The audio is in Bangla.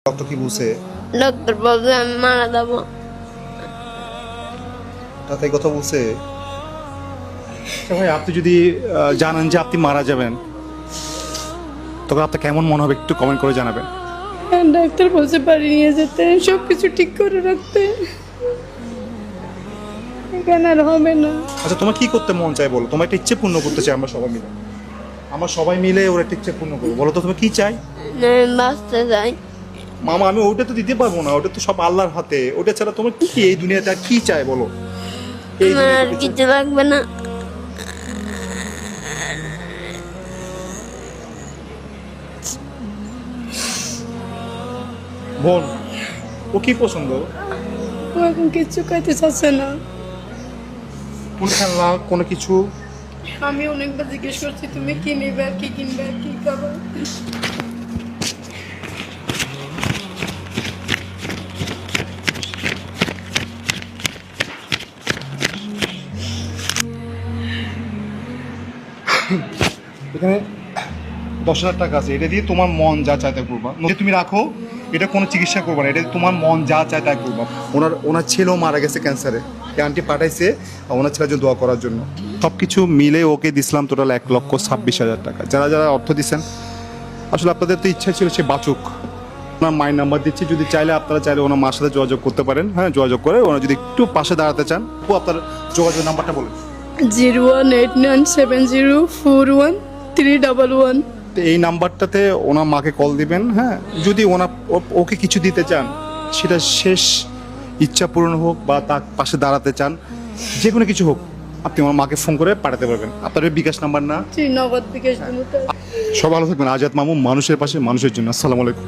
ডক্টর কি বলছে? ডক্টর বলছে আমি মারা যাবো। তাই কথা বলছে? ভাই আপনি যদি জানেন যে আপনি মারা যাবেন তখন আপনার কেমন মনে হবে একটু কমেন্ট করে জানাবেন। ডাক্তার বলছে বাড়ি নিয়ে যেতে, সব কিছু ঠিক করে রাখতে। এখানে আর হবে না। আচ্ছা তোমার কি করতে মন চায় বলো? তোমার একটা ইচ্ছে পূর্ণ করতে চাই আমরা সবাই মিলে। আমরা সবাই মিলে ওর একটা ইচ্ছে পূর্ণ করবো। বলো তো তুমি কি চাই? আমি বাঁচতে চাই। মামা আমি ওটা তো দিতে পারবো না, ওটা তো সব আল্লাহর হাতে। ওটা ছাড়া তোমার কি এই দুনিয়াতে আর কি চাই বলো? এই আমার আর দুনিয়াতে কিছু লাগবে না। বোন ও কি পছন্দ? ও এখন কিচ্ছু খাইতে চাচ্ছে না। কোন খেলনা কোনো কিছু? আমি অনেকবার জিজ্ঞেস করছি তুমি কি নেবে, আর কি কিনবে, আর কি খাবে। এখানে 10,000 টাকা আছে, এটা দিয়ে তোমার মন যা চায় তাই করবা। তুমি রাখো, এটা কোনো চিকিৎসা করবা না, এটা তোমার মন যা চায় তাই করবা। ওনার ছেলেও মারা গেছে ক্যান্সারে, আন্টি পাঠাইছে ওনার ছেলের জন্য দোয়া করার জন্য। সব কিছু মিলে ওকে দিছিলাম টোটাল 1,26,000 টাকা। যারা যারা অর্থ দিচ্ছেন আসলে আপনাদের তো ইচ্ছা ছিল সে বাঁচুক। ওনার মায়ের নাম্বার দিচ্ছি, যদি চাইলে আপনারা চাইলে ওনার মার সাথে যোগাযোগ করতে পারেন। হ্যাঁ, যোগাযোগ করে ওনার যদি একটু পাশে দাঁড়াতে চান ও আপনার যোগাযোগ নাম্বারটা বলেন। 0189704131। তো এই নাম্বারটাতে ওনার মাকে কল দিবেন। হ্যাঁ, যদি ওকে কিছু দিতে চান, সেটা শেষ ইচ্ছা পূরণ হোক বা তার পাশে দাঁড়াতে চান, যে কোনো কিছু হোক, আপনি আমার মাকে ফোন করে পাঠাতে পারবেন। আপনার বিকাশ নাম্বার না? নগদ বিকাশ দিন। সব ভালো থাকবেন। আজাদ মামু, মানুষের পাশে মানুষের জন্য। আসসালামু আলাইকুম।